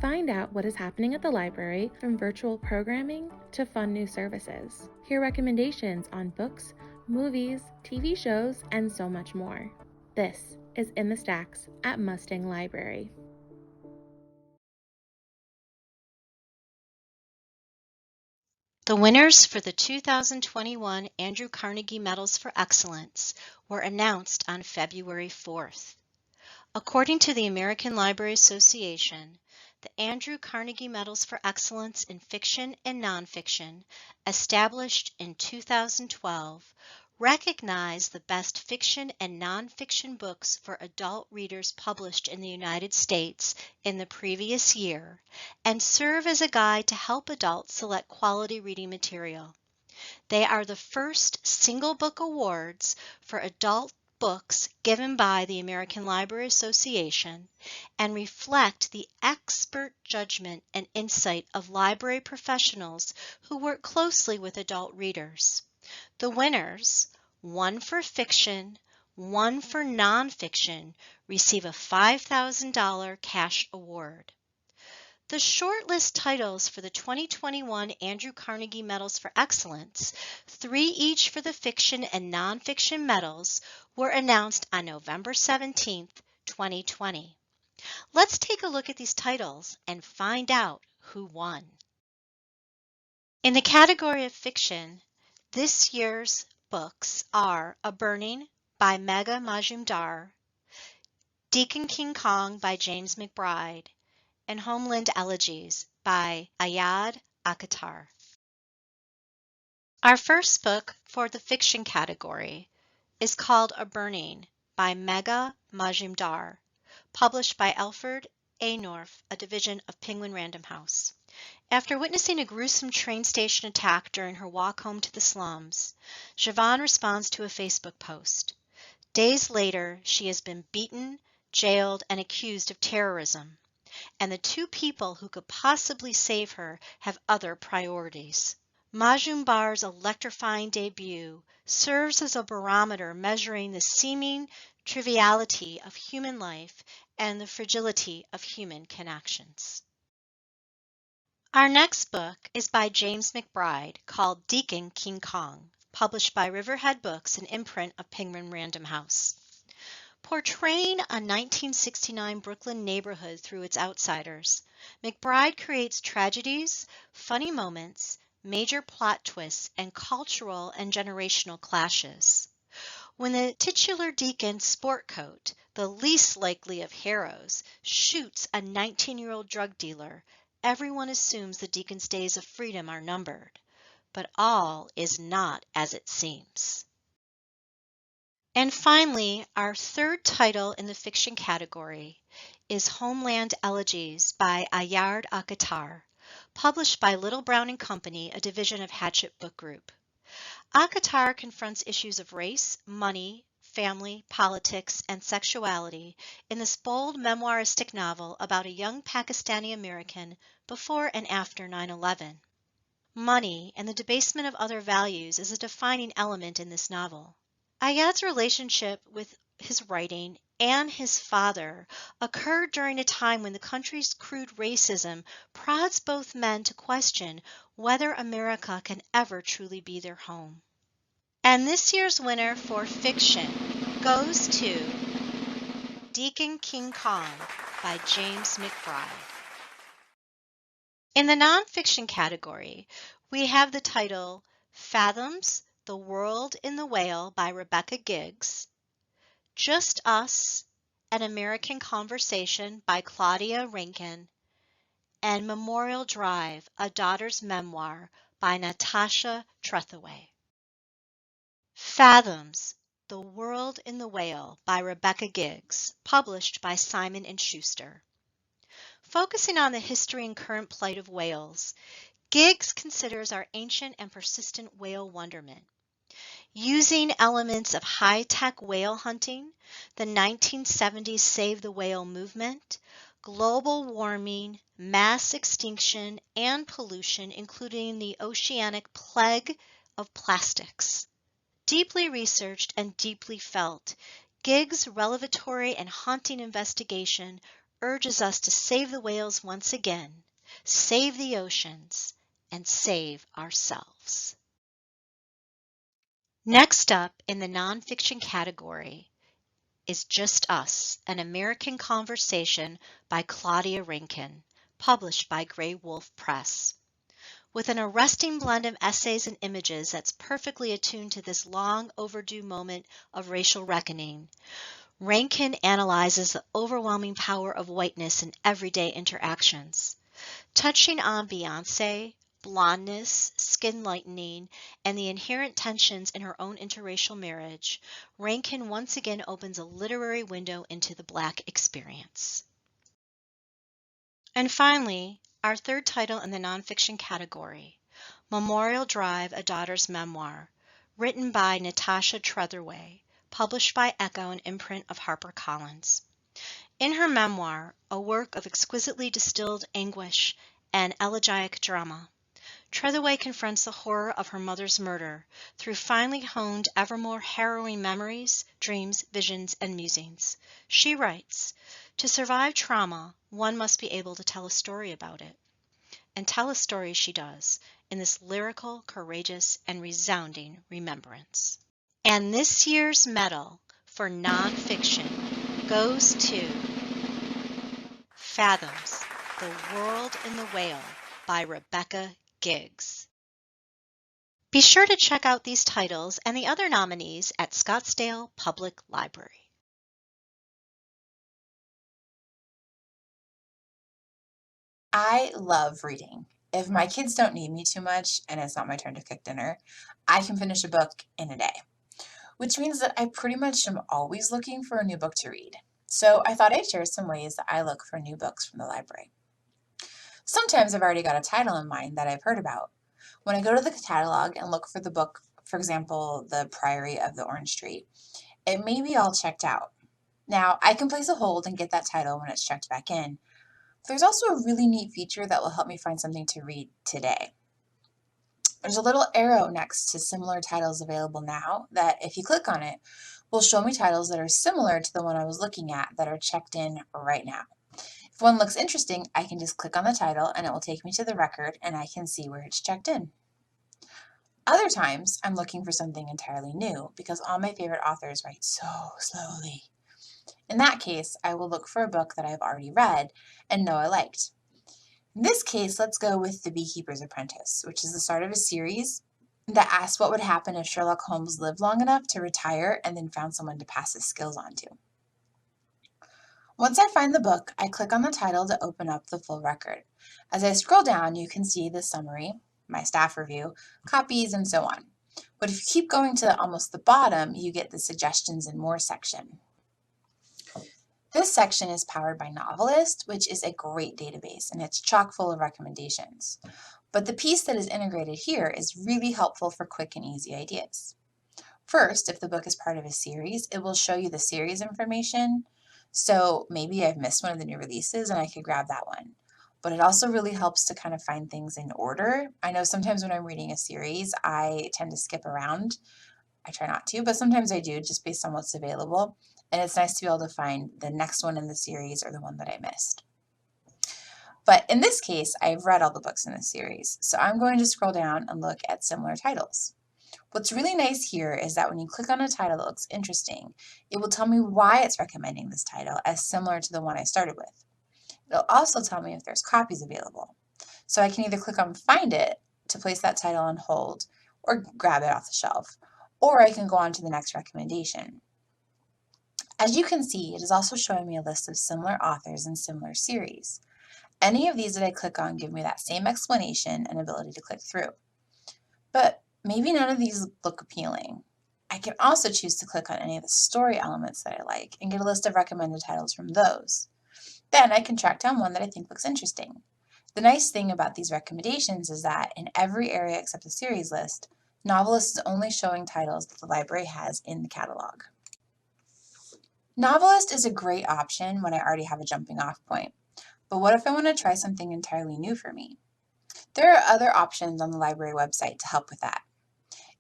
Find out what is happening at the library, from virtual programming to fun new services. Hear recommendations on books, movies, TV shows, and so much more. This is In the Stacks at Mustang Library. The winners for the 2021 Andrew Carnegie Medals for Excellence were announced on February 4th. According to the American Library Association, the Andrew Carnegie Medals for Excellence in Fiction and Nonfiction, established in 2012, recognize the best fiction and nonfiction books for adult readers published in the United States in the previous year and serve as a guide to help adults select quality reading material. They are the first single book awards for adult books given by the American Library Association and reflect the expert judgment and insight of library professionals who work closely with adult readers. The winners, one for fiction, one for nonfiction, receive a $5,000 cash award. The shortlist titles for the 2021 Andrew Carnegie Medals for Excellence, 3 each for the fiction and nonfiction medals, were announced on November 17, 2020. Let's take a look at these titles and find out who won. In the category of fiction, this year's books are A Burning by Majimdar, Deacon King Kong by James McBride, and Homeland Elegies by Ayard, Akhitar. Our first book for the fiction category is called A Burning by Majimdar, published by Alfred A. North, a division of Penguin Random House. After witnessing a gruesome train station attack during her walk home to the slums, Siobhan responds to a Facebook post. Days later, she has been beaten, jailed, and accused of terrorism, and the 2 people who could possibly save her have other priorities. Majimdar's electrifying debut serves as a barometer measuring the seeming triviality of human life and the fragility of human connections. Our next book is by James McBride, called Deacon King Kong, published by Riverhead Books, an imprint of Penguin Random House. Portraying a 1969 Brooklyn neighborhood through its outsiders, McBride creates tragedies, funny moments, major plot twists, and cultural and generational clashes. When the titular Deacon Sportcoat, the least likely of heroes, shoots a 19-year-old drug dealer, everyone assumes the Deacon's days of freedom are numbered. But all is not as it seems. And finally, our third title in the fiction category is Homeland Elegies by Ayard, Akhitar, published by Little Brown and Company, a division of Hatchet Book Group. Akhitar confronts issues of race, money, family, politics, and sexuality in this bold memoiristic novel about a young Pakistani American before and after 9/11. Money and the debasement of other values is a defining element in this novel. Ayad's relationship with his writing and his father occurred during a time when the country's crude racism prods both men to question whether America can ever truly be their home. And this year's winner for fiction goes to Deacon King Kong by James McBride. In the nonfiction category, we have the title Fathoms, The World in the Whale by Rebecca Giggs, Just Us, An American Conversation by Claudia Rankin, and Memorial Drive, A Daughter's Memoir by Natasha Trethewey. Fathoms, The World in the Whale by Rebecca Giggs, published by Simon & Schuster. Focusing on the history and current plight of whales, Giggs considers our ancient and persistent whale wonderment. Using elements of high-tech whale hunting, the 1970s Save the Whale movement, global warming, mass extinction, and pollution, including the oceanic plague of plastics. Deeply researched and deeply felt, Giggs' revelatory and haunting investigation urges us to save the whales once again, save the oceans, and save ourselves. Next up in the nonfiction category is Just Us, an American Conversation by Claudia Rankine, published by Grey Wolf Press. With an arresting blend of essays and images that's perfectly attuned to this long overdue moment of racial reckoning, Rankine analyzes the overwhelming power of whiteness in everyday interactions. Touching on Beyoncé, blondness, skin lightening, and the inherent tensions in her own interracial marriage, Rankine once again opens a literary window into the Black experience. And finally, our third title in the nonfiction category, Memorial Drive, A Daughter's Memoir, written by Natasha Trethewey, published by Echo, an imprint of HarperCollins. In her memoir, a work of exquisitely distilled anguish and elegiac drama, Trethewey confronts the horror of her mother's murder through finely honed, ever more harrowing memories, dreams, visions, and musings. She writes, "To survive trauma, one must be able to tell a story about it." And tell a story she does in this lyrical, courageous, and resounding remembrance. And this year's medal for nonfiction goes to Fathoms, The World in the Whale by Rebecca Giggs. Be sure to check out these titles and the other nominees at Scottsdale Public Library. I love reading. If my kids don't need me too much and it's not my turn to cook dinner, I can finish a book in a day, which means that I pretty much am always looking for a new book to read. So I thought I'd share some ways that I look for new books from the library. Sometimes I've already got a title in mind that I've heard about. When I go to the catalog and look for the book, for example, The Priory of the Orange Tree, it may be all checked out. Now, I can place a hold and get that title when it's checked back in. There's also a really neat feature that will help me find something to read today. There's a little arrow next to similar titles available now that, if you click on it, will show me titles that are similar to the one I was looking at that are checked in right now. If one looks interesting, I can just click on the title and it will take me to the record and I can see where it's checked in. Other times, I'm looking for something entirely new because all my favorite authors write so slowly. In that case, I will look for a book that I've already read and know I liked. In this case, let's go with The Beekeepers Apprentice, which is the start of a series that asks what would happen if Sherlock Holmes lived long enough to retire and then found someone to pass his skills on to. Once I find the book, I click on the title to open up the full record. As I scroll down, you can see the summary, my staff review, copies, and so on. But if you keep going to almost the bottom, you get the Suggestions and More section. This section is powered by Novelist, which is a great database, and it's chock full of recommendations. But the piece that is integrated here is really helpful for quick and easy ideas. First, if the book is part of a series, it will show you the series information. So maybe I've missed one of the new releases and I could grab that one. But it also really helps to kind of find things in order. I know sometimes when I'm reading a series, I tend to skip around. I try not to, but sometimes I do, just based on what's available. And it's nice to be able to find the next one in the series or the one that I missed. But in this case, I've read all the books in the series, so I'm going to scroll down and look at similar titles. What's really nice here is that when you click on a title that looks interesting, it will tell me why it's recommending this title as similar to the one I started with. It'll also tell me if there's copies available. So I can either click on Find It to place that title on hold or grab it off the shelf, or I can go on to the next recommendation. As you can see, it is also showing me a list of similar authors and similar series. Any of these that I click on give me that same explanation and ability to click through. But maybe none of these look appealing. I can also choose to click on any of the story elements that I like and get a list of recommended titles from those. Then I can track down one that I think looks interesting. The nice thing about these recommendations is that in every area except the series list, Novelist is only showing titles that the library has in the catalog. Novelist is a great option when I already have a jumping off point. But what if I want to try something entirely new for me? There are other options on the library website to help with that.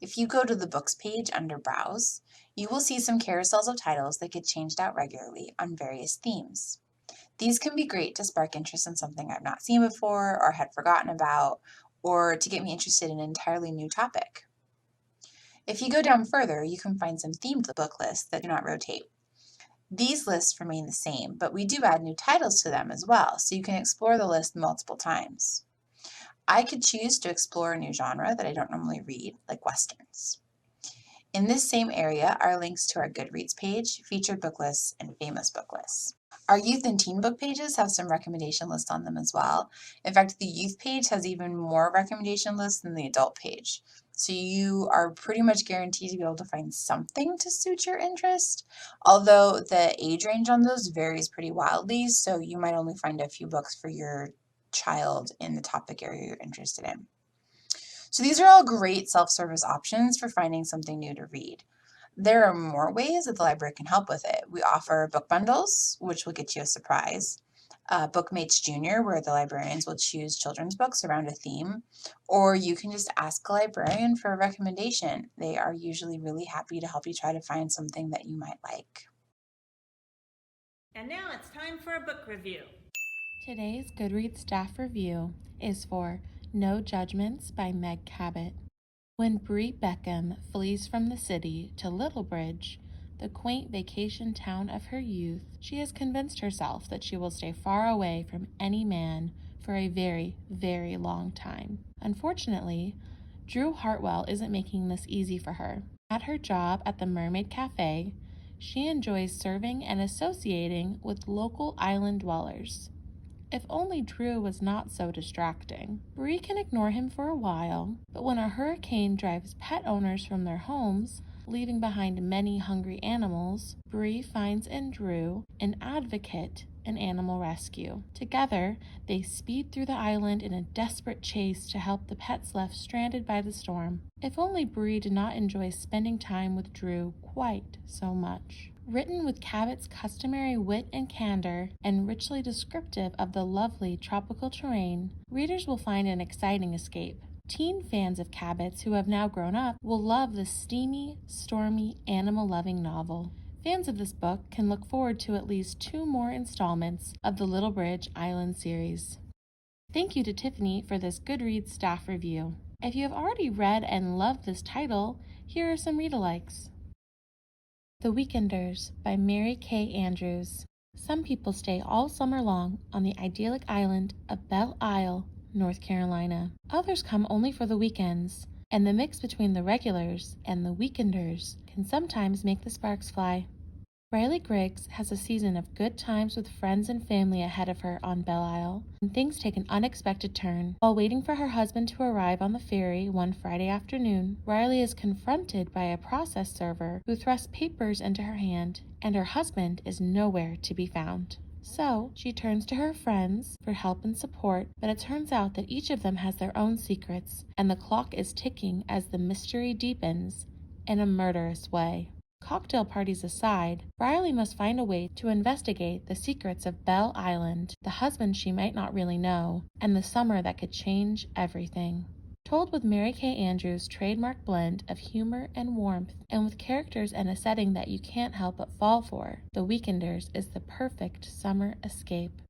If you go to the Books page under Browse, you will see some carousels of titles that get changed out regularly on various themes. These can be great to spark interest in something I've not seen before or had forgotten about, or to get me interested in an entirely new topic. If you go down further, you can find some themed book lists that do not rotate. These lists remain the same, but we do add new titles to them as well, so you can explore the list multiple times. I could choose to explore a new genre that I don't normally read, like Westerns. In this same area are links to our Goodreads page, featured book lists, and famous book lists. Our youth and teen book pages have some recommendation lists on them as well. In fact, the youth page has even more recommendation lists than the adult page. So you are pretty much guaranteed to be able to find something to suit your interest, although the age range on those varies pretty wildly, so you might only find a few books for your child in the topic area you're interested in. So these are all great self-service options for finding something new to read. There are more ways that the library can help with it. We offer book bundles, which will get you a surprise. Bookmates Junior, where the librarians will choose children's books around a theme. Or you can just ask a librarian for a recommendation. They are usually really happy to help you try to find something that you might like. And now it's time for a book review. Today's Goodreads staff review is for No Judgments by Meg Cabot. When Bree Beckham flees from the city to Littlebridge, the quaint vacation town of her youth, she has convinced herself that she will stay far away from any man for a very, very long time. Unfortunately, Drew Hartwell isn't making this easy for her. At her job at the Mermaid Cafe, she enjoys serving and associating with local island dwellers. If only Drew was not so distracting. Bree can ignore him for a while, but when a hurricane drives pet owners from their homes, leaving behind many hungry animals, Bree finds in Drew an advocate in animal rescue. Together, they speed through the island in a desperate chase to help the pets left stranded by the storm. If only Bree did not enjoy spending time with Drew quite so much. Written with Cabot's customary wit and candor, and richly descriptive of the lovely tropical terrain, readers will find an exciting escape. Teen fans of Cabot's who have now grown up will love the steamy, stormy, animal-loving novel. Fans of this book can look forward to at least 2 more installments of the Littlebridge Island series. Thank you to Tiffany for this Goodreads staff review. If you have already read and loved this title, here are some read-alikes. The Weekenders by Mary Kay Andrews. Some people stay all summer long on the idyllic island of Belle Isle, North Carolina. Others come only for the weekends, and the mix between the regulars and the weekenders can sometimes make the sparks fly. Riley Griggs has a season of good times with friends and family ahead of her on Belle Isle, and things take an unexpected turn. While waiting for her husband to arrive on the ferry one Friday afternoon, Riley is confronted by a process server who thrusts papers into her hand, and her husband is nowhere to be found. So, she turns to her friends for help and support, but it turns out that each of them has their own secrets, and the clock is ticking as the mystery deepens in a murderous way. Cocktail parties aside, Riley must find a way to investigate the secrets of Belle Island, the husband she might not really know, and the summer that could change everything. Told with Mary Kay Andrews' trademark blend of humor and warmth, and with characters and a setting that you can't help but fall for, The Weekenders is the perfect summer escape.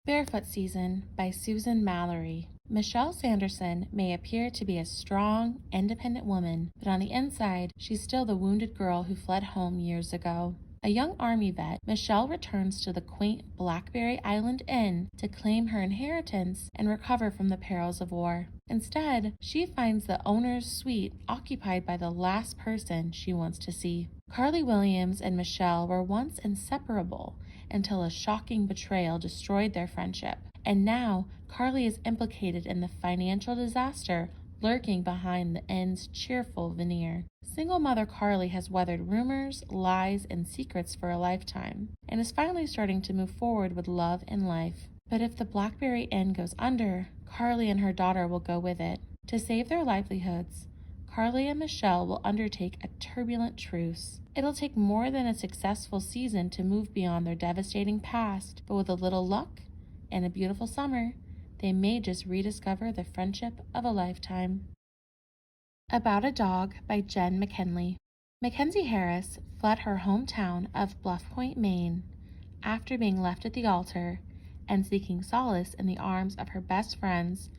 Barefoot Season by Susan Mallory. Michelle Sanderson may appear to be a strong, independent woman, but on the inside, she's still the wounded girl who fled home years ago. A young Army vet, Michelle returns to the quaint Blackberry Island Inn to claim her inheritance and recover from the perils of war. Instead, she finds the owner's suite occupied by the last person she wants to see. Carly Williams and Michelle were once inseparable until a shocking betrayal destroyed their friendship. And now, Carly is implicated in the financial disaster lurking behind the inn's cheerful veneer. Single mother Carly has weathered rumors, lies, and secrets for a lifetime, and is finally starting to move forward with love and life. But if the Blackberry Inn goes under, Carly and her daughter will go with it. To save their livelihoods, Carly and Michelle will undertake a turbulent truce. It'll take more than a successful season to move beyond their devastating past, but with a little luck and a beautiful summer, they may just rediscover the friendship of a lifetime. About a Dog by Jen McKinley. Mackenzie Harris fled her hometown of Bluff Point, Maine, after being left at the altar and seeking solace in the arms of her best friend's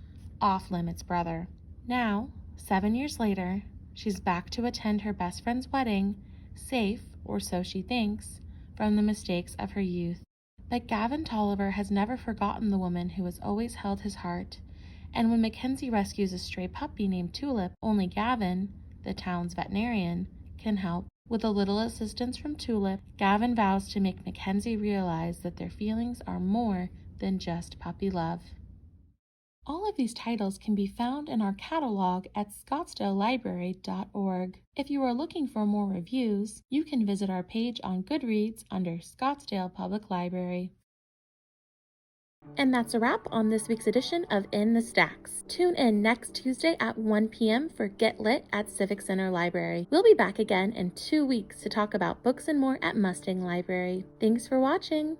off-limits brother. Now, 7 years later, she's back to attend her best friend's wedding, safe, or so she thinks, from the mistakes of her youth. But Gavin Tolliver has never forgotten the woman who has always held his heart, and when Mackenzie rescues a stray puppy named Tulip, only Gavin, the town's veterinarian, can help. With a little assistance from Tulip, Gavin vows to make Mackenzie realize that their feelings are more than just puppy love. All of these titles can be found in our catalog at scottsdalelibrary.org. If you are looking for more reviews, you can visit our page on Goodreads under Scottsdale Public Library. And that's a wrap on this week's edition of In the Stacks. Tune in next Tuesday at 1 p.m. for Get Lit at Civic Center Library. We'll be back again in 2 weeks to talk about books and more at Mustang Library. Thanks for watching!